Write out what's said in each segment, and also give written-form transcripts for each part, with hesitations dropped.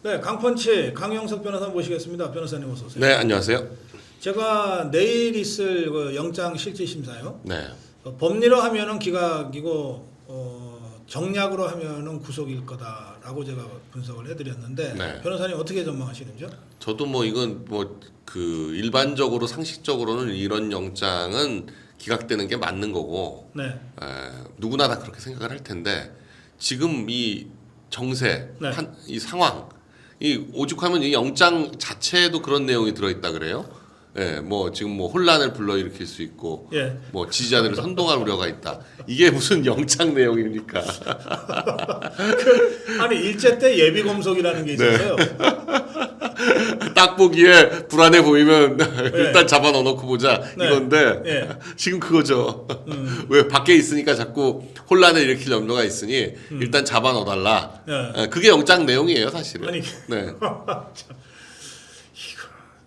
네, 강펀치 강영석 변호사 모시겠습니다. 변호사님 어서 오세요. 네, 안녕하세요. 제가 내일 있을 그 영장 실질 심사요. 네. 법리로 하면은 기각이고 정략으로 하면은 구속일 거다라고 제가 분석을 해드렸는데 네. 변호사님 어떻게 전망하시는지요? 저도 뭐 이건 뭐 그 일반적으로 상식적으로는 이런 영장은 기각되는 게 맞는 거고, 네. 누구나 다 그렇게 생각을 할 텐데 지금 이 정세, 네. 이 상황, 이 오죽하면 이 영장 자체에도 그런 내용이 들어있다 그래요. 예, 뭐 지금 뭐 혼란을 불러일으킬 수 있고, 예. 뭐 지지자들을 선동할 우려가 있다. 이게 무슨 영장 내용입니까? 아니 일제 때 예비 검속이라는 게 있었어요. 딱 보기에 불안해 보이면 일단 잡아 넣어놓고 보자 네. 이건데 네. 지금 그거죠. 왜 밖에 있으니까 자꾸 혼란을 일으킬 염려가 있으니 일단 잡아 넣어달라. 네. 그게 영장 내용이에요 사실은. 아니. 네.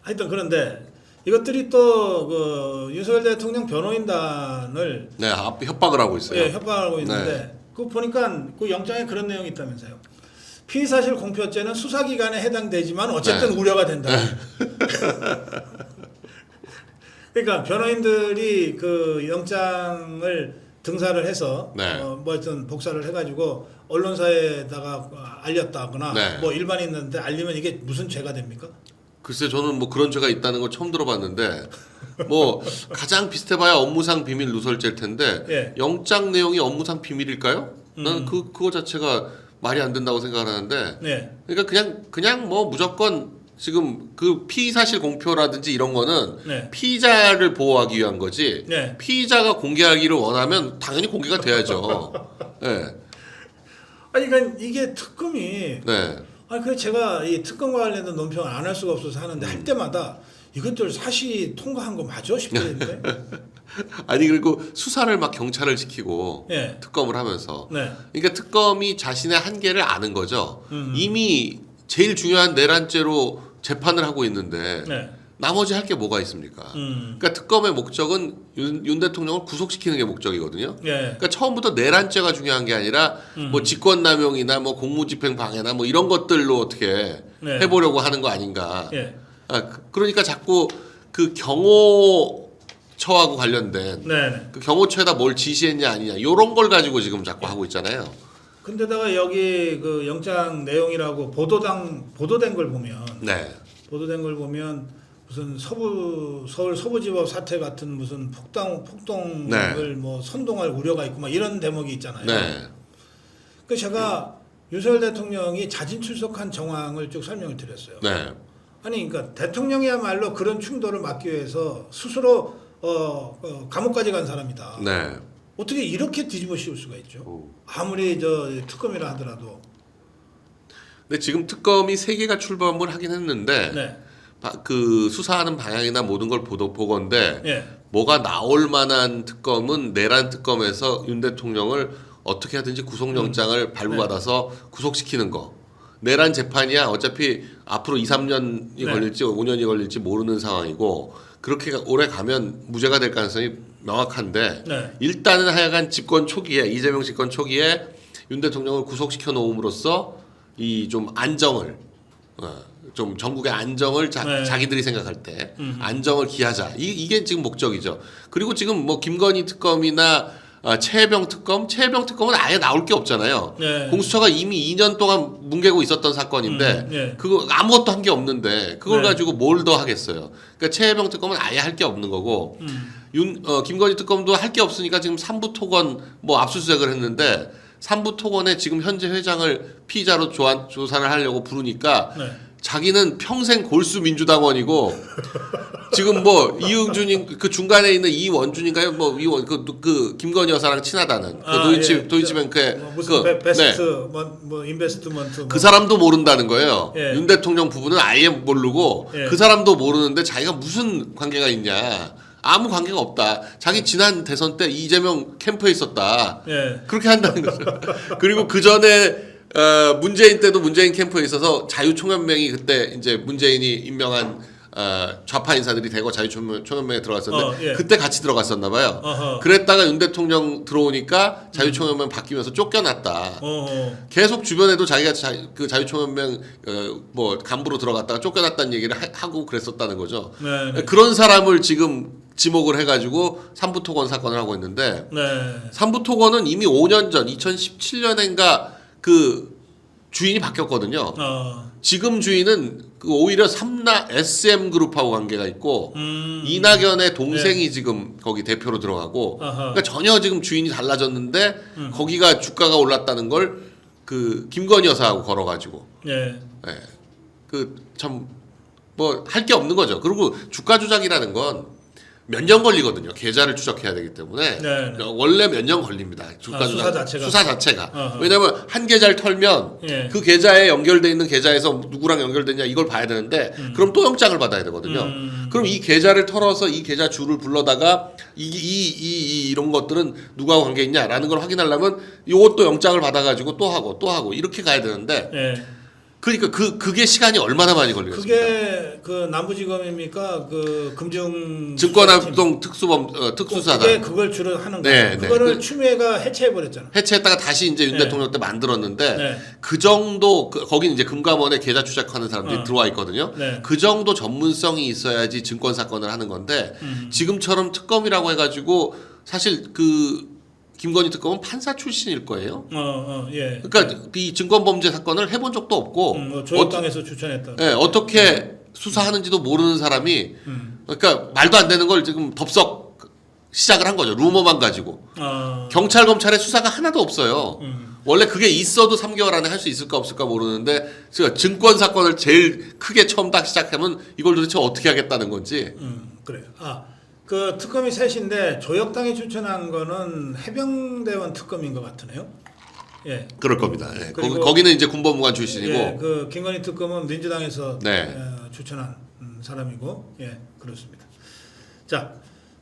하여튼 그런데 이것들이 또 그 윤석열 대통령 변호인단을 네, 협박을 하고 있어요. 예, 협박하고 있는데 네. 그 보니까 그 영장에 그런 내용이 있다면서요. 피의사실 공표죄는 수사기관에 해당되지만 어쨌든 네. 우려가 된다. 그러니까 변호인들이 그 영장을 등사를 해서 네. 뭐 하여튼 복사를 해가지고 언론사에다가 알렸다거나 네. 뭐 일반인한테 알리면 이게 무슨 죄가 됩니까? 글쎄 저는 뭐 그런 죄가 있다는 거 처음 들어봤는데 뭐 가장 비슷해봐야 업무상 비밀 누설죄일 텐데 예. 영장 내용이 업무상 비밀일까요? 나는 그거 자체가 말이 안 된다고 생각을 하는데 네. 그러니까 그냥 뭐 무조건 지금 그 피의 사실 공표라든지 이런 거는 네. 피의자를 보호하기 위한 거지 네. 피의자가 공개하기를 원하면 당연히 공개가 돼야죠. 네. 아니 그러니까 이게 특검이 네. 아니 그래 제가 이 특검과 관련된 논평을 안 할 수가 없어서 하는데 할 때마다 이것들 사실이 통과한 거 맞아 싶던데. 아니 그리고 수사를 막 경찰을 지키고 예. 특검을 하면서 네. 그러니까 특검이 자신의 한계를 아는 거죠. 이미 제일 중요한 내란죄로 재판을 하고 있는데 네. 나머지 할 게 뭐가 있습니까? 그러니까 특검의 목적은 윤 대통령을 구속시키는 게 목적이거든요. 예. 그러니까 처음부터 내란죄가 중요한 게 아니라 뭐 직권남용이나 뭐 공무집행 방해나 뭐 이런 것들로 어떻게 네. 해보려고 하는 거 아닌가. 예. 그러니까 자꾸 그 경호처하고 관련된 네. 그 경호처에다 뭘 지시했냐 아니냐 이런 걸 가지고 지금 자꾸 하고 있잖아요. 근데다가 여기 그 영장 내용이라고 보도된 걸 보면 네. 무슨 서울 서부지법 사태 같은 무슨 폭동을 네. 뭐 선동할 우려가 있고 막 이런 대목이 있잖아요. 네. 그 제가 윤석열 대통령이 자진 출석한 정황을 쭉 설명을 드렸어요. 네. 아니 그러니까 대통령이야말로 그런 충돌을 막기 위해서 스스로 감옥까지 간 사람이다. 네. 어떻게 이렇게 뒤집어 씌울 수가 있죠? 아무리 저 특검이라 하더라도. 근데 지금 특검이 3개가 출범을 하긴 했는데 네. 그 수사하는 방향이나 모든 걸 보건데 예. 뭐가 나올 만한 특검은 내란 특검에서 윤 대통령을 어떻게 하든지 구속영장을 발부받아서 구속시키는 거. 내란 재판이야 어차피 앞으로 2, 3년이 네. 걸릴지 5년이 걸릴지 모르는 상황이고 그렇게 오래 가면 무죄가 될 가능성이 명확한데 네. 일단은 하여간 집권 초기에 이재명 집권 초기에 윤 대통령을 구속시켜 놓음으로써 이 좀 안정을 좀 전국의 안정을 네. 자기들이 생각할 때 안정을 기하자 이게 지금 목적이죠. 그리고 지금 뭐 김건희 특검이나 최혜병 특검은 아예 나올 게 없잖아요. 네. 공수처가 이미 2년 동안 뭉개고 있었던 사건인데 네. 그거 아무것도 한 게 없는데 그걸 네. 가지고 뭘 더 하겠어요. 그러니까 최혜병 특검은 아예 할 게 없는 거고 김건희 특검도 할 게 없으니까 지금 삼부 토건 뭐 압수수색을 했는데 삼부 토건에 지금 현재 회장을 피의자로 조사를 하려고 부르니까 네. 자기는 평생 골수 민주당원이고 지금 뭐 이응준인 그 중간에 있는 이원준인가요? 뭐 이원 그 김건희 여사랑 친하다는 그 도이치뱅크의 뭐 무슨 그 베스트 뭐 인베스트먼트 뭐. 그 사람도 모른다는 거예요. 예. 윤 대통령 부부는 아예 모르고 예. 그 사람도 모르는데 자기가 무슨 관계가 있냐. 아무 관계가 없다. 자기 지난 대선 때 이재명 캠프에 있었다. 예. 그렇게 한다는 거죠. 그리고 그 전에 문재인 때도 문재인 캠프에 있어서 자유총연맹이 그때 이제 문재인이 임명한 좌파 인사들이 대거 자유총연맹에 들어갔었는데 예. 그때 같이 들어갔었나 봐요. 어허. 그랬다가 윤 대통령 들어오니까 자유총연맹 바뀌면서 쫓겨났다. 계속 주변에도 자기가 그 자유총연맹 뭐 간부로 들어갔다가 쫓겨났다는 얘기를 하고 그랬었다는 거죠. 네. 그런 사람을 지금 지목을 해가지고 삼부토건 사건을 하고 있는데 네. 삼부토건은 이미 5년 전 2017년인가 그 주인이 바뀌었거든요. 지금 주인은 그 오히려 삼나 SM 그룹하고 관계가 있고 이낙연의 동생이 지금 거기 대표로 들어가고 그러니까 전혀 지금 주인이 달라졌는데 거기가 주가가 올랐다는 걸 그 김건희 여사하고 걸어가지고 예. 그 참 뭐 할 게 없는 거죠. 그리고 주가 조작이라는 건 몇 년 걸리거든요. 계좌를 추적해야 되기 때문에 네. 원래 몇 년 걸립니다. 주가 조작 수사 자체가. 왜냐하면 한 계좌를 털면 예. 그 계좌에 연결돼 있는 계좌에서 누구랑 연결되냐 이걸 봐야 되는데 그럼 또 영장을 받아야 되거든요. 그럼 이 계좌를 털어서 이 계좌 주를 불러다가 이런 것들은 누구하고 관계 있냐라는 걸 확인하려면 이것도 영장을 받아가지고 또 하고 이렇게 가야 되는데. 예. 그러니까 그게 시간이 얼마나 많이 걸리겠습니까? 그게 그 남부지검입니까? 그 금융 증권합동 특수사단. 그게 그걸 주로 하는 거예요. 네, 그거를 추미애가 해체해 버렸잖아. 해체했다가 다시 이제 윤 네. 대통령 때 만들었는데 네. 그 정도 거기는 이제 금감원에 계좌 추적하는 사람들이 들어와 있거든요. 네. 그 정도 전문성이 있어야지 증권 사건을 하는 건데 지금처럼 특검이라고 해가지고 사실 그 김건희 특검은 판사 출신일 거예요. 예. 그러니까 이 증권범죄 사건을 해본 적도 없고 조약당에서 추천했다. 어떻게 수사하는지도 모르는 사람이 그러니까 말도 안 되는 걸 지금 덥석 시작을 한 거죠. 루머만 가지고. 경찰 검찰의 수사가 하나도 없어요. 원래 그게 있어도 3개월 안에 할 수 있을까 없을까 모르는데 제가 증권 사건을 제일 크게 처음 딱 시작하면 이걸 도대체 어떻게 하겠다는 건지. 그래요. 그 특검이 셋인데 조혁당이 추천한 거는 해병대원 특검인 것 같으네요. 예. 그럴 겁니다. 예. 그리고 거기는 이제 군법무관 출신이고. 예, 그 김건희 특검은 민주당에서 네. 추천한 사람이고, 예, 그렇습니다. 자,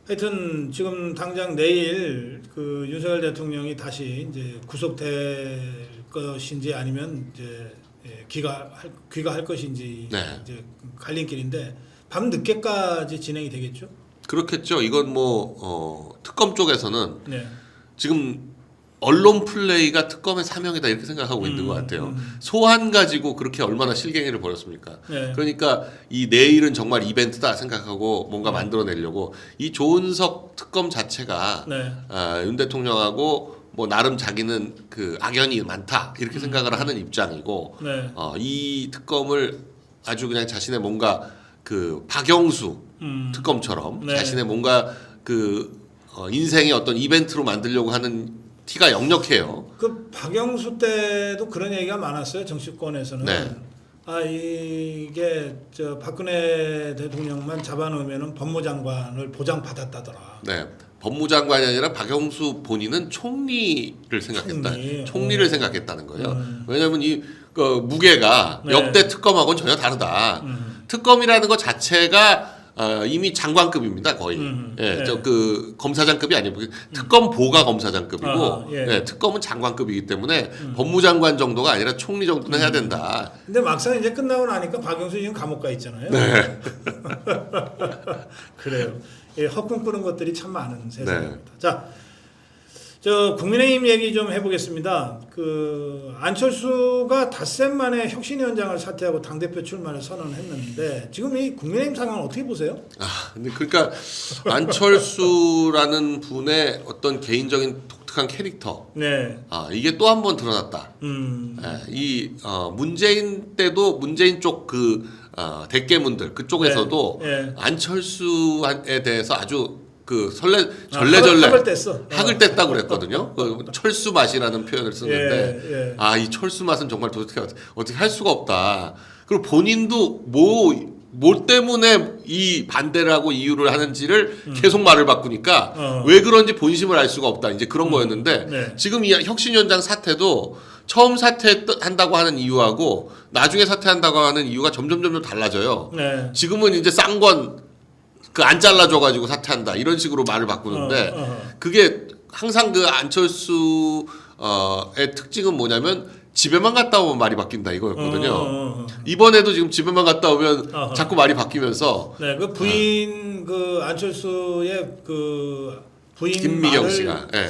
하여튼 지금 당장 내일 그 윤석열 대통령이 다시 이제 구속될 것인지 아니면 이제 귀가할 것인지 네. 이제 갈림길인데 밤 늦게까지 진행이 되겠죠? 그렇겠죠. 이건 뭐 특검 쪽에서는 네. 지금 언론 플레이가 특검의 사명이다 이렇게 생각하고 있는 것 같아요. 소환 가지고 그렇게 얼마나 실갱이를 벌였습니까? 네. 그러니까 이 내일은 정말 이벤트다 생각하고 뭔가 만들어내려고 이 조은석 특검 자체가 네. 윤 대통령하고 뭐 나름 자기는 그 악연이 많다 이렇게 생각을 하는 입장이고 네. 이 특검을 아주 그냥 자신의 뭔가 그 박영수 특검처럼 네. 자신의 뭔가 그 인생의 어떤 이벤트로 만들려고 하는 티가 역력해요. 그 박영수 때도 그런 얘기가 많았어요. 정치권에서는. 네. 이게 저 박근혜 대통령만 잡아놓으면은 법무장관을 보장받았다더라. 네. 법무장관이 아니라 박영수 본인은 총리를 생각했다. 총리를 생각했다는 거예요. 왜냐하면 이 무게가 네. 역대 특검하고는 전혀 다르다. 특검이라는 것 자체가 이미 장관급입니다 거의. 예, 네. 저 그 검사장급이 아니고 특검 보가 검사장급이고, 예. 예, 특검은 장관급이기 때문에 법무장관 정도가 아니라 총리 정도는 해야 된다. 근데 막상 이제 끝나고 나니까 박영수 지금 감옥 가 있잖아요. 네. 그래요. 예, 헛꿈 꾸는 것들이 참 많은 세상입니다. 네. 자, 저 국민의힘 얘기 좀 해보겠습니다. 그 안철수가 닷새 만에 혁신위원장을 사퇴하고 당 대표 출마를 선언했는데 지금 이 국민의힘 상황 어떻게 보세요? 근데 그러니까 안철수라는 분의 어떤 개인적인 독특한 캐릭터, 네. 이게 또 한 번 드러났다. 이 문재인 때도 문재인 쪽 그 대깨문들 그쪽에서도 네. 안철수에 대해서 아주 그 절레절레 학을 뗐다고 그랬거든요. 그 철수 맛이라는 표현을 쓰는데 이 철수 맛은 정말 도대체 어떻게 할 수가 없다. 그리고 본인도 뭐 때문에 이 반대를 하고 이유를 하는지를 계속 말을 바꾸니까 왜 그런지 본심을 알 수가 없다. 이제 그런 거였는데 네. 지금 이 혁신위원장 사태도 처음 사퇴한다고 하는 이유하고 나중에 사퇴한다고 하는 이유가 점점 달라져요. 네. 지금은 이제 쌍권 안 잘라줘가지고 사퇴한다 이런 식으로 말을 바꾸는데 그게 항상 그 안철수의 특징은 뭐냐면 집에만 갔다 오면 말이 바뀐다 이거였거든요. 어. 이번에도 지금 집에만 갔다 오면 어허. 자꾸 말이 바뀌면서 네, 그 부인 그 안철수의 그 부인 김미경 말을 씨가 예.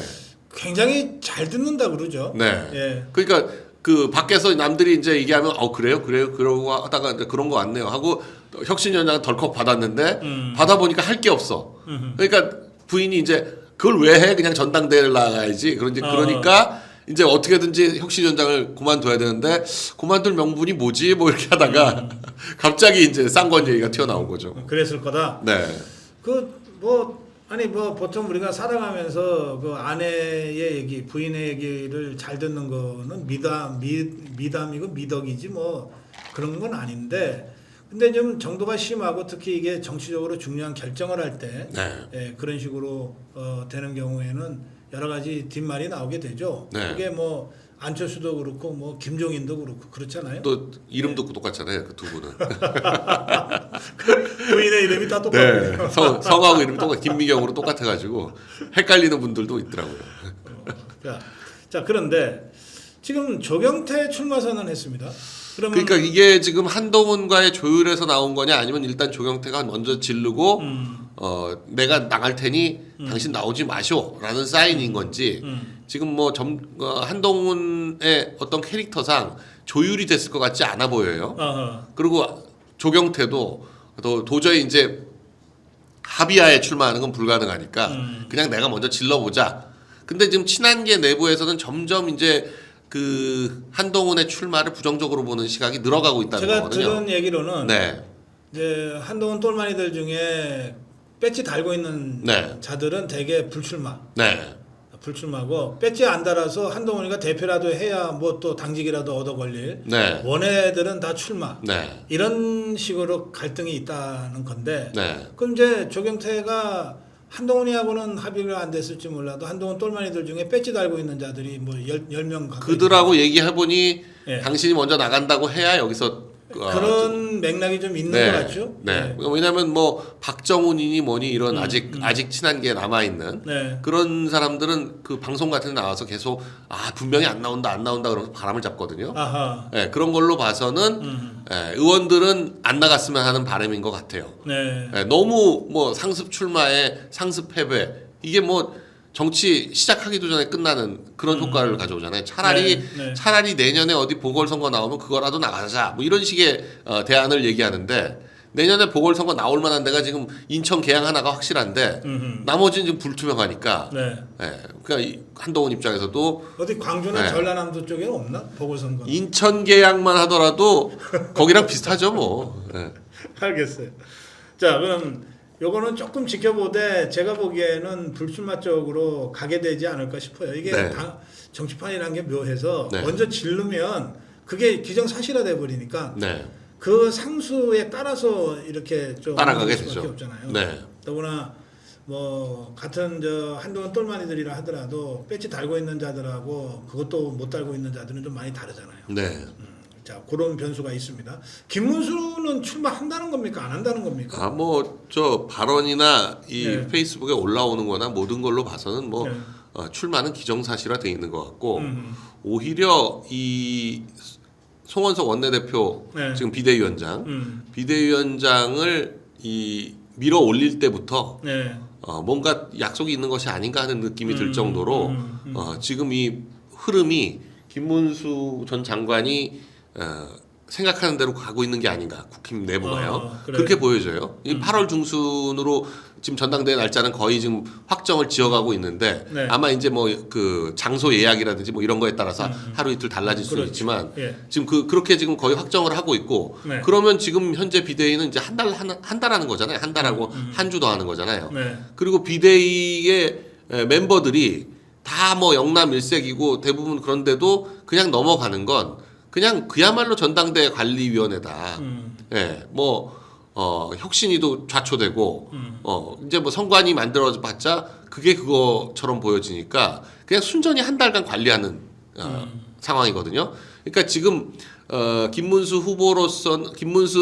굉장히 잘 듣는다 그러죠. 네. 예. 그러니까 그 밖에서 남들이 이제 얘기하면 그래요 그러고 하다가 이제 그런 거 같네요 하고 혁신위원장 덜컥 받았는데 받아보니까 할 게 없어. 그러니까 부인이 이제 그걸 왜 해? 그냥 전당대회를 나가야지. 그러니까 이제 어떻게든지 혁신위원장을 그만둬야 되는데 그만둘 명분이 뭐지? 뭐 이렇게 하다가 갑자기 이제 쌍권 얘기가 튀어나온 거죠. 그랬을 거다. 네. 아니 보통 우리가 살아가면서 그 아내의 얘기, 부인의 얘기를 잘 듣는 거는 미담이고 미덕이지 뭐 그런 건 아닌데, 근데 좀 정도가 심하고 특히 이게 정치적으로 중요한 결정을 할 때 네. 그런 식으로 되는 경우에는 여러 가지 뒷말이 나오게 되죠. 네. 그게 뭐 안철수도 그렇고 뭐 김종인도 그렇고 그렇잖아요. 또 이름도 똑같잖아요. 그 두 분은. 부인의 이름이 다 똑같아요. 네. 성하고 이름이 똑같. 김미경으로 똑같아가지고 헷갈리는 분들도 있더라고요. 자 그런데 지금 조경태 출마 선언했습니다. 그러면 그러니까 이게 지금 한동훈과의 조율에서 나온 거냐 아니면 일단 조경태가 먼저 지르고 내가 나갈 테니 당신 나오지 마쇼라는 사인인 건지 지금 뭐 한동훈의 어떤 캐릭터상 조율이 됐을 것 같지 않아 보여요. 어허. 그리고 조경태도 도저히 이제 합의하에 출마하는 건 불가능하니까 그냥 내가 먼저 질러보자. 근데 지금 친한계 내부에서는 점점 이제 그 한동훈의 출마를 부정적으로 보는 시각이 늘어가고 있다는 제가 거거든요. 들은 얘기로는 네. 이제 한동훈 똘마니들 중에 배지 달고 있는 네. 자들은 대개 네. 불출마고 배지 안 달아서 한동훈이가 대표라도 해야 뭐 또 당직이라도 얻어 걸릴 네. 원애들은 다 출마. 네. 이런 식으로 갈등이 있다는 건데 네. 그럼 이제 조경태가 한동훈이하고는 합의가 안 됐을지 몰라도 한동훈 똘마니들 중에 배지 달고 있는 자들이 뭐 10명 가까이 그들하고 얘기해보니 예. 당신이 먼저 나간다고 해야 여기서 그런 맥락이 좀 있는 네. 것 같죠? 네. 왜냐하면 뭐 박정훈이니 뭐니 이런 아직 친한 게 남아 있는 네. 그런 사람들은 그 방송 같은 데 나와서 계속 분명히 안 나온다 그러면서 바람을 잡거든요. 아하. 네, 그런 걸로 봐서는 의원들은 안 나갔으면 하는 바람인 것 같아요. 네. 네, 너무 뭐 상습 출마에 상습 패배 이게 뭐 정치 시작하기도 전에 끝나는 그런 효과를 가져오잖아요. 차라리 내년에 어디 보궐선거 나오면 그거라도 나가자 뭐 이런 식의 대안을 얘기하는데 내년에 보궐선거 나올 만한 데가 지금 인천 계양 하나가 확실한데 나머지는 지금 불투명하니까 네. 그러니까 한동훈 입장에서도 어디 광주나 네. 전라남도 쪽에 없나? 보궐선거. 인천 계양만 하더라도 거기랑 비슷하죠 뭐. 네. 알겠어요. 자, 그럼 요거는 조금 지켜보되 제가 보기에는 불출마 쪽으로 가게 되지 않을까 싶어요. 이게 네. 정치판이라는 게 묘해서 네. 먼저 지르면 그게 기정사실화돼 버리니까 네. 그 상수에 따라서 이렇게 좀 따라가게 수밖에 되죠. 없잖아요. 네. 더구나 뭐 같은 저 한동훈 똘마니들이라 하더라도 배지 달고 있는 자들하고 그것도 못 달고 있는 자들은 좀 많이 다르잖아요. 네. 자, 그런 변수가 있습니다. 김문수는 출마한다는 겁니까? 안 한다는 겁니까? 뭐 저 발언이나 이 네. 페이스북에 올라오는 거나 모든 걸로 봐서는 뭐 네. 출마는 기정사실화 돼 있는 것 같고 오히려 이 송원석 원내대표 네. 지금 비대위원장을 이 밀어 올릴 때부터 네. 뭔가 약속이 있는 것이 아닌가 하는 느낌이 들 정도로 지금 이 흐름이 김문수 전 장관이 생각하는 대로 가고 있는 게 아닌가 국힘 내부가요. 그래요? 그렇게 보여져요. 이 8월 중순으로 지금 전당대회 날짜는 거의 지금 확정을 지어가고 있는데 네. 아마 이제 뭐 그 장소 예약이라든지 뭐 이런 거에 따라서 하루 이틀 달라질 수는 그렇죠. 있지만 예. 지금 그렇게 지금 거의 확정을 하고 있고 네. 그러면 지금 현재 비대위는 이제 한 달 하는 거잖아요. 한 달하고 한 주 더 하는 거잖아요. 네. 그리고 비대위의 멤버들이 다 뭐 영남 일색이고 대부분 그런데도 그냥 넘어가는 건 그냥 그야말로 전당대회 관리위원회다. 예, 뭐 혁신이도 좌초되고 이제 뭐 선관위 만들어져 봤자 그게 그거처럼 보여지니까 그냥 순전히 한 달간 관리하는 상황이거든요. 그러니까 지금 김문수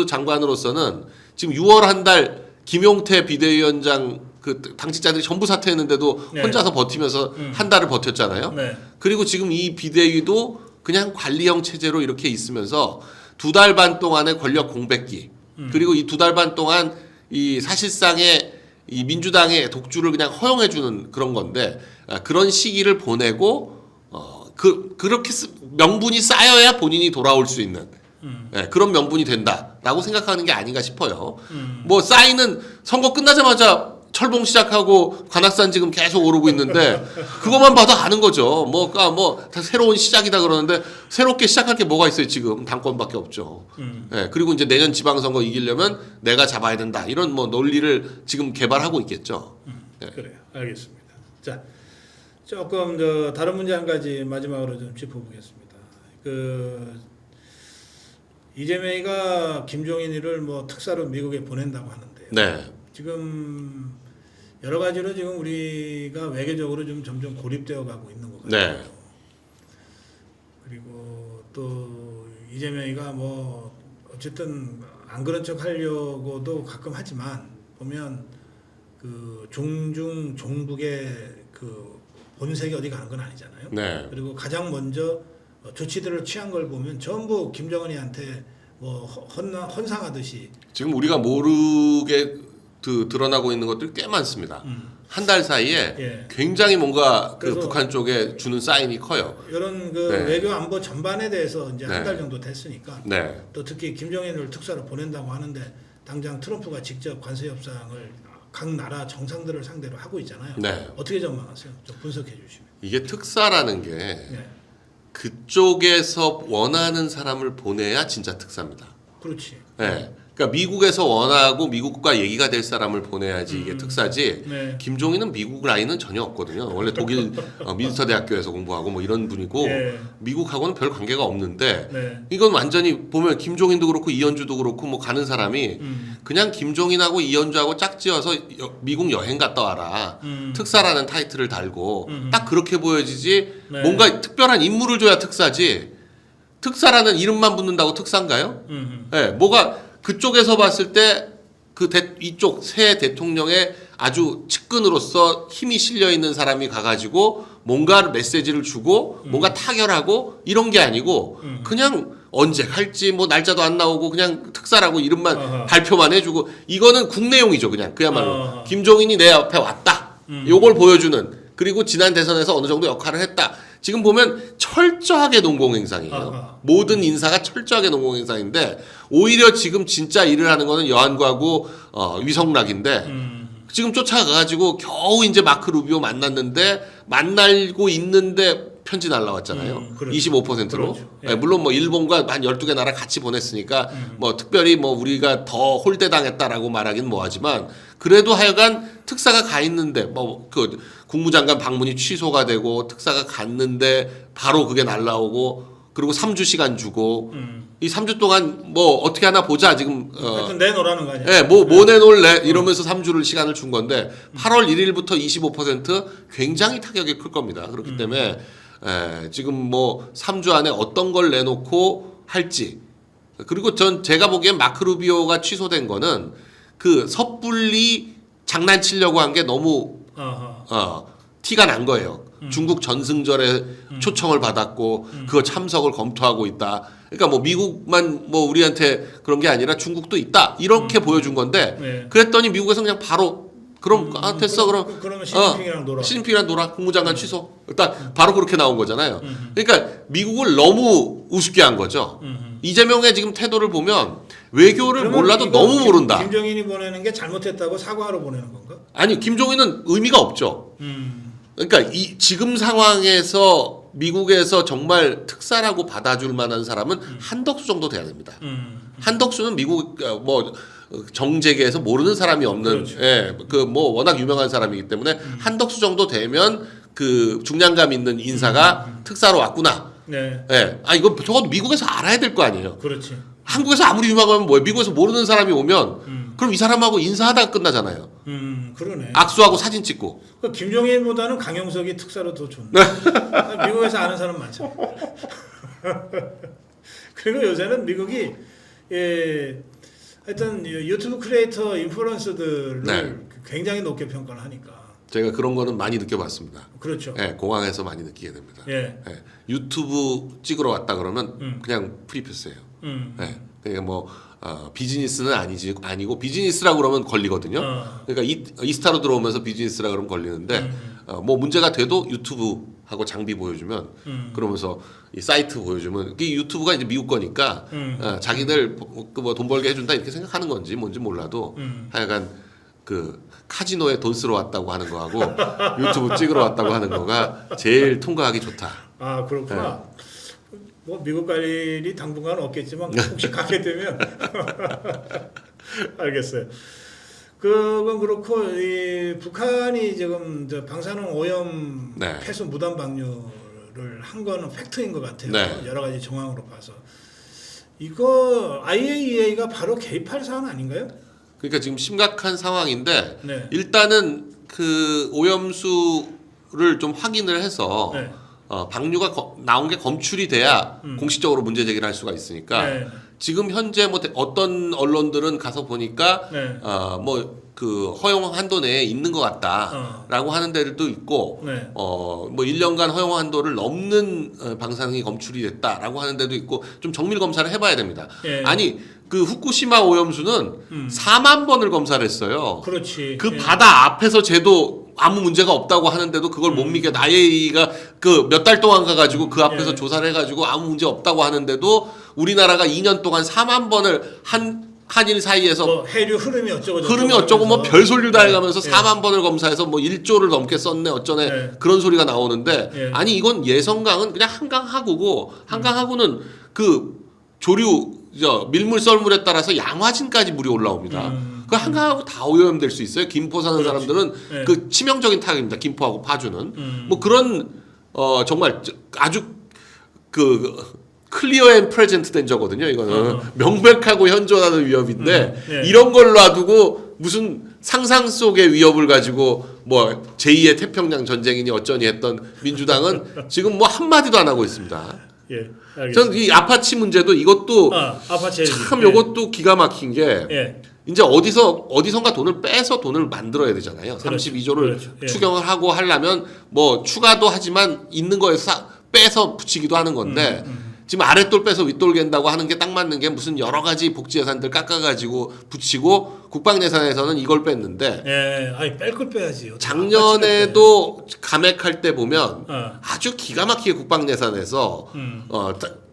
장관으로서는 지금 6월 한 달 김용태 비대위원장 그 당직자들이 전부 사퇴했는데도 네. 혼자서 버티면서 한 달을 버텼잖아요. 네. 그리고 지금 이 비대위도 그냥 관리형 체제로 이렇게 있으면서 2달 반 동안의 권력 공백기 그리고 이 2달 반 동안 이 사실상의 이 민주당의 독주를 그냥 허용해주는 그런 건데 그런 시기를 보내고 그렇게 명분이 쌓여야 본인이 돌아올 수 있는 그런 명분이 된다라고 생각하는 게 아닌가 싶어요. 뭐 쌓이는 선거 끝나자마자 철봉 시작하고 관악산 지금 계속 오르고 있는데 그것만 봐도 아는 거죠. 다 새로운 시작이다 그러는데 새롭게 시작할 게 뭐가 있어요 지금 당권밖에 없죠. 그리고 이제 내년 지방선거 이기려면 내가 잡아야 된다 이런 뭐 논리를 지금 개발하고 있겠죠. 그래요. 알겠습니다. 자, 조금 다른 문제 한 가지 마지막으로 좀 짚어보겠습니다. 이재명이가 김종인이를 뭐 특사로 미국에 보낸다고 하는데요. 네. 지금 여러 가지로 지금 우리가 외교적으로 좀 점점 고립되어 가고 있는 것 같아요. 네. 그리고 또 이재명이가 뭐 어쨌든 안 그런 척 하려고도 가끔 하지만 보면 종중 종북의 본색이 어디 가는 건 아니잖아요. 네. 그리고 가장 먼저 조치들을 취한 걸 보면 전부 김정은이한테 뭐 헌상하듯이 지금 우리가 모르게 드러나고 있는 것들이 꽤 많습니다. 한 달 사이에 굉장히 뭔가 북한 쪽에 주는 사인이 커요. 이런 네. 외교 안보 전반에 대해서 이제 네. 한 달 정도 됐으니까 네. 또 특히 김정인을 특사로 보낸다고 하는데 당장 트럼프가 직접 관세 협상을 각 나라 정상들을 상대로 하고 있잖아요. 네. 어떻게 전망하세요? 좀 분석해 주시면. 이게 특사라는 게 네. 그쪽에서 원하는 사람을 보내야 진짜 특사입니다. 그렇지. 네. 그러니까 미국에서 원하고 미국과 얘기가 될 사람을 보내야지 이게 특사지. 네. 김종인은 미국 라인은 전혀 없거든요. 원래 독일 민스터 대학교에서 공부하고 뭐 이런 분이고 네. 미국하고는 별 관계가 없는데 네. 이건 완전히 보면 김종인도 그렇고 이현주도 그렇고 뭐 가는 사람이 그냥 김종인하고 이현주하고 짝지어서 미국 여행 갔다 와라. 특사라는 타이틀을 달고 딱 그렇게 보여지지. 네. 뭔가 특별한 임무를 줘야 특사지. 특사라는 이름만 붙는다고 특사인가요? 네, 뭐가 그쪽에서 봤을 때 이쪽 새 대통령의 아주 측근으로서 힘이 실려 있는 사람이 가가지고 뭔가 메시지를 주고 뭔가 타결하고 이런 게 아니고 그냥 언제 갈지 뭐 날짜도 안 나오고 그냥 특사라고 이름만 발표만 해주고 이거는 국내용이죠 그냥 그야말로 김종인이 내 앞에 왔다 요걸 보여주는 그리고 지난 대선에서 어느 정도 역할을 했다. 지금 보면 철저하게 농공행상이에요. 모든 인사가 철저하게 농공행상인데 오히려 지금 진짜 일을 하는 거는 여한과고 위성락인데 지금 쫓아가가지고 겨우 이제 마크 루비오 만나고 있는데 편지 날라왔잖아요. 그렇죠. 25%로. 그렇죠. 예. 물론 뭐 일본과 한 12개 나라 같이 보냈으니까 뭐 특별히 뭐 우리가 더 홀대당했다라고 말하긴 뭐하지만 그래도 하여간 특사가 가 있는데 뭐 국무장관 방문이 취소가 되고 특사가 갔는데 바로 그게 날라오고 그리고 3주 시간 주고 이 3주 동안 뭐 어떻게 하나 보자 지금 하여튼 내놓으라는 거 아니야? 예, 뭐 내놓을래 이러면서 3주를 시간을 준 건데 8월 1일부터 25% 굉장히 타격이 클 겁니다. 그렇기 때문에 지금 뭐 3주 안에 어떤 걸 내놓고 할지 그리고 제가 보기엔 마크 루비오가 취소된 거는 섣불리 장난치려고 한 게 너무 티가 난 거예요. 중국 전승절에 초청을 받았고 그거 참석을 검토하고 있다. 그러니까 뭐 미국만 뭐 우리한테 그런 게 아니라 중국도 있다. 이렇게 보여준 건데 네. 그랬더니 미국에서 그냥 바로 그럼 됐어 그러면 시진핑이랑 놀아. 시진핑이랑 놀아. 국무장관 취소. 일단 바로 그렇게 나온 거잖아요. 그러니까 미국을 너무 우습게 한 거죠. 이재명의 지금 태도를 보면 외교를 몰라도 너무 모른다. 김정인이 보내는 게 잘못했다고 사과하러 보내는 건가? 아니 김종인은 의미가 없죠. 그러니까 지금 상황에서 미국에서 정말 특사라고 받아줄 만한 사람은 한덕수 정도 돼야 됩니다. 한덕수는 미국 정재계에서 모르는 사람이 없는 그렇죠. 뭐 워낙 유명한 사람이기 때문에 한덕수 정도 되면 중량감 있는 인사가 특사로 왔구나. 네. 이거 적어도 미국에서 알아야 될 거 아니에요. 그렇지. 한국에서 아무리 유명하면 뭐예요? 미국에서 모르는 사람이 오면 그럼 이 사람하고 인사하다가 끝나잖아요. 그러네. 악수하고 사진 찍고. 김종인보다는 강용석이 특사로 더 좋네. 미국에서 아는 사람 많잖아. 그리고 요새는 미국이 하여튼 유튜브 크리에이터 인플루언서들을 굉장히 높게 평가를 하니까. 제가 그런 거는 많이 느껴봤습니다. 그렇죠. 예, 공항에서 많이 느끼게 됩니다. 예. 예, 유튜브 찍으러 왔다 그러면 그냥 프리패스예요. 예, 그러니까 뭐 비즈니스는 아니고 비즈니스라고 그러면 걸리거든요. 그러니까 이스타로 들어오면서 비즈니스라 그러면 걸리는데 뭐 문제가 돼도 유튜브 하고 장비 보여주면 그러면서 이 사이트 보여주면 이 유튜브가 이제 미국 거니까 자기들 뭐 돈 벌게 해준다 이렇게 생각하는 건지 뭔지 몰라도 하여간 그 카지노에 돈 쓰러 왔다고 하는 거하고 유튜브 찍으러 왔다고 하는 거가 제일 통과하기 좋다. 아 그렇구나. 뭐 미국 갈 일이 당분간 없겠지만 혹시 가게 되면 알겠어요. 그건 그렇고 이 북한이 지금 저 방사능 오염 네. 폐수 무단 방류를 한 거는 팩트인 것 같아요. 네. 여러 가지 정황으로 봐서 이거 IAEA가 바로 개입할 사안 아닌가요? 그러니까 지금 심각한 상황인데 네. 일단은 그 오염수를 좀 확인을 해서 네. 방류가 나온 게 검출이 돼야 공식적으로 문제 제기를 할 수가 있으니까 네. 지금 현재 뭐 어떤 언론들은 가서 보니까 네. 뭐 그 허용 한도 내에 있는 것 같다라고 하는 데들도 있고 네. 뭐 1년간 허용 한도를 넘는 방사능이 검출이 됐다라고 하는 데도 있고 좀 정밀 검사를 해봐야 됩니다. 예. 아니 그 후쿠시마 오염수는 4만 번을 검사를 했어요. 그렇지. 그 예. 바다 앞에서 쟤도 아무 문제가 없다고 하는데도 그걸 못 믿게 IAEA가 그 몇 달 동안 가가지고 그 앞에서 예. 조사를 해가지고 아무 문제 없다고 하는데도 우리나라가 2년 동안 4만 번을 한일 사이에서 뭐 해류 흐름이 어쩌고 흐름이 어쩌고 뭐 별소리를 다 해가면서 예. 4만 번을 검사해서 뭐 1조를 넘게 썼네 어쩌네 예. 그런 소리가 나오는데 예. 아니 이건 예성강은 그냥 한강하구고 한강하구는 그 조류 밀물 썰물에 따라서 양화진까지 물이 올라옵니다. 그 한강하고 다 오염될 수 있어요. 김포 사는 그렇지. 사람들은 예. 그 치명적인 타격입니다. 김포하고 파주는 뭐 그런 정말 아주 그 클리어 앤 프레젠트 된 저거든요. 이거는 명백하고 현존하는 위협인데 예. 이런 걸 놔두고 무슨 상상 속의 위협을 가지고 뭐 제2의 태평양 전쟁이니 어쩌니 했던 민주당은 지금 뭐 한마디도 안 하고 있습니다. 예. 알겠습니다. 전 이 아파치 문제도 이것도 아파치 참 예. 요것도 기가 막힌 게 예. 이제 어디선가 돈을 빼서 돈을 만들어야 되잖아요. 그렇죠. 32조를 그렇죠. 예. 추경을 하고 하려면 뭐 추가도 하지만 있는 거에서 빼서 붙이기도 하는 건데 지금 아랫돌 빼서 윗돌 갠다고 하는 게 딱 맞는 게 무슨 여러 가지 복지 예산들 깎아가지고 붙이고 국방 예산에서는 이걸 뺐는데 예. 아니 뺄 걸 빼야지요. 작년에도 감액할 때 보면 어. 아주 기가 막히게 국방 예산에서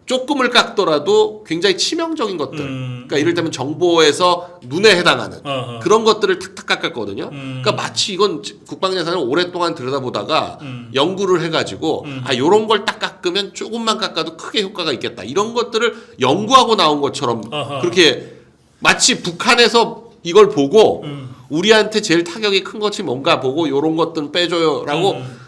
조금을 깎더라도 굉장히 치명적인 것들 그러니까 이를테면 정보에서 눈에 해당하는 그런 것들을 탁탁 깎았거든요. 그러니까 마치 이건 국방 예산을 오랫동안 들여다보다가 연구를 해가지고 요런 걸 딱 깎으면 조금만 깎아도 크게 효과가 있겠다. 이런 것들을 연구하고 나온 것처럼 그렇게 마치 북한에서 이걸 보고 우리한테 제일 타격이 큰 것이 뭔가 보고 요런 것들은 빼줘요라고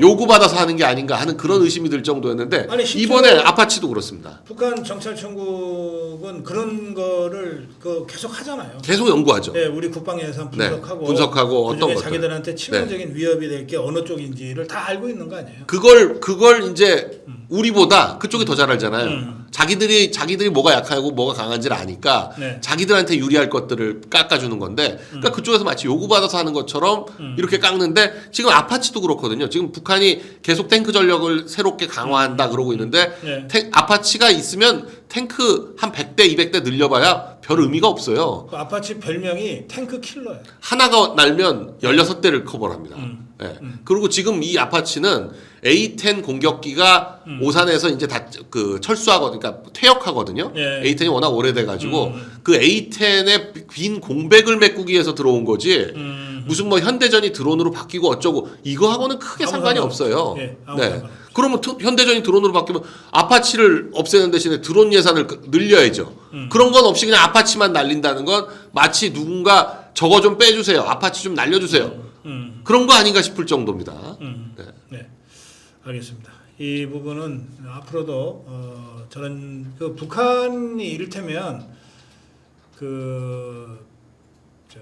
요구받아서 하는 게 아닌가 하는 그런 의심이 들 정도였는데 아니, 실제로 이번에 아파치도 그렇습니다. 북한 정찰청국은 그런 거를 계속 하잖아요. 계속 연구하죠. 네, 우리 국방 예산 분석하고, 분석하고 그중에 어떤 것들. 자기들한테 치명적인 위협이 될 게 어느 쪽인지를 다 알고 있는 거 아니에요? 그걸 이제 우리보다 그쪽이 더 잘 알잖아요. 자기들이 뭐가 약하고 뭐가 강한지를 아니까 네. 자기들한테 유리할 것들을 깎아주는 건데 그러니까 그쪽에서 마치 요구받아서 하는 것처럼 이렇게 깎는데 지금 아파치도 그렇거든요. 지금 북한이 계속 탱크 전력을 새롭게 강화한다 그러고 있는데 네. 아파치가 있으면 탱크 한 100대 200대 늘려봐야 별 의미가 없어요. 그 아파치 별명이 탱크 킬러예요. 하나가 날면 16대를 커버를 합니다. 예. 그리고 지금 이 아파치는 A-10 공격기가 오산에서 이제 다 그 철수하거든요. 그러니까 퇴역하거든요. 예. A-10이 워낙 오래돼가지고 그 A-10의 빈 공백을 메꾸기 위해서 들어온 거지 무슨 뭐 현대전이 드론으로 바뀌고 어쩌고 이거하고는 크게 아무 상관이 상관 없어요. 없어요. 예, 아무 네. 상관 없어요. 그러면 현대전이 드론으로 바뀌면 아파치를 없애는 대신에 드론 예산을 늘려야죠. 그런 건 없이 그냥 아파치만 날린다는 건 마치 누군가 저거 좀 빼주세요. 아파치 좀 날려주세요. 그런 거 아닌가 싶을 정도입니다. 네. 네, 알겠습니다. 이 부분은 앞으로도 저는 그 북한이 이를테면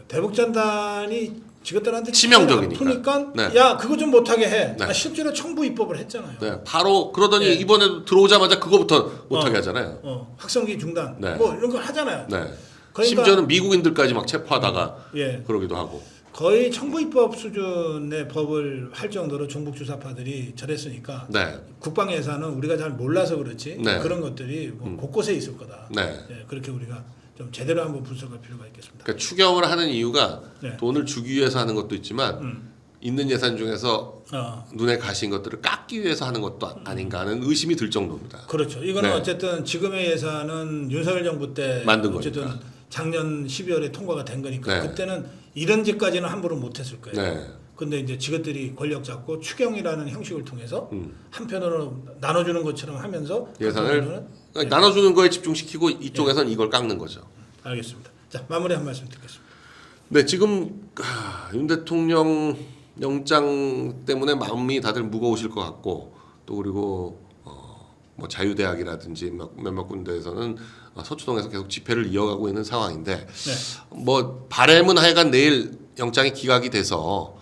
대북전단이 지긋들한테 치명적이니까. 아프니까 네. 야 그거 좀 못하게 해. 네. 실제로 청부 입법을 했잖아요. 네, 바로 그러더니 네. 이번에도 들어오자마자 그거부터 못하게 하잖아요. 확성기 중단, 네. 뭐 이런 거 하잖아요. 네. 그러니까- 심지어는 미국인들까지 막 체포하다가 예. 그러기도 하고. 거의 청구입법 수준의 법을 할 정도로 종북 주사파들이 저랬으니까 네. 국방 예산은 우리가 잘 몰라서 그렇지 네. 그런 것들이 뭐 곳곳에 있을 거다. 네. 예, 그렇게 우리가 좀 제대로 한번 분석할 필요가 있겠습니다. 그러니까 추경을 하는 이유가 네. 돈을 주기 위해서 하는 것도 있지만 있는 예산 중에서 눈에 가신 것들을 깎기 위해서 하는 것도 아닌가 하는 의심이 들 정도입니다. 그렇죠. 이거는 네. 어쨌든 지금의 예산은 윤석열 정부 때 만든 어쨌든 거니까. 작년 12월에 통과가 된 거니까 네. 그때는 이런 짓까지는 함부로 못했을 거예요. 네. 근데 이제 지것들이 권력 잡고 추경이라는 형식을 통해서 한편으로 나눠주는 것처럼 하면서 예산을 한편으로는 그러니까 나눠주는 거에 집중시키고 이쪽에선 이걸 깎는 거죠. 알겠습니다. 자 마무리 한 말씀 듣겠습니다. 네, 지금 윤 대통령 영장 때문에 마음이 다들 무거우실 것 같고 또 그리고 뭐 자유대학이라든지 몇몇 군데에서는 서초동에서 계속 집회를 이어가고 있는 상황인데 뭐 바람은 하여간 내일 영장이 기각이 돼서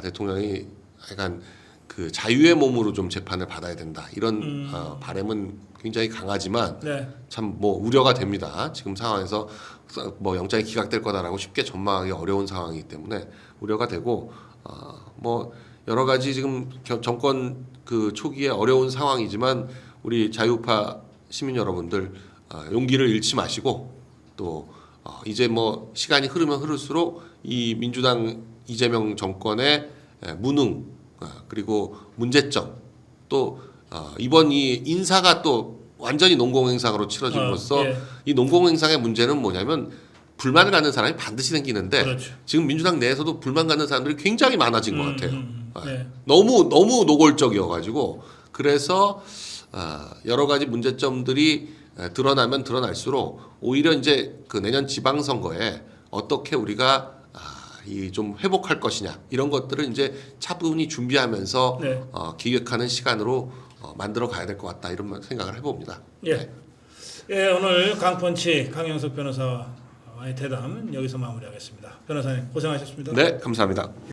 대통령이 하여간 그 자유의 몸으로 좀 재판을 받아야 된다 이런 바람은 굉장히 강하지만 네. 참 뭐 우려가 됩니다. 지금 상황에서 뭐 영장이 기각될 거다라고 쉽게 전망하기 어려운 상황이기 때문에 우려가 되고 뭐 여러 가지 지금 정권 그 초기에 어려운 상황이지만 우리 자유파 시민 여러분들 용기를 잃지 마시고 또 이제 뭐 시간이 흐르면 흐를수록 이 민주당 이재명 정권의 무능 그리고 문제점 또 이번 이 인사가 또 완전히 농공행상으로 치러짐으로써 예. 이 농공행상의 문제는 뭐냐면 불만을 갖는 사람이 반드시 생기는데 그렇죠. 지금 민주당 내에서도 불만 갖는 사람들이 굉장히 많아진 것 같아요. 네. 너무 노골적이어가지고 그래서 여러 가지 문제점들이 드러나면 드러날수록 오히려 이제 그 내년 지방선거에 어떻게 우리가 이 좀 회복할 것이냐 이런 것들을 이제 차분히 준비하면서 네. 기획하는 시간으로 만들어 가야 될 것 같다 이런 생각을 해봅니다. 예. 네. 예, 오늘 강펀치 강영석 변호사와의 대담은 여기서 마무리하겠습니다. 변호사님 고생하셨습니다. 네, 감사합니다.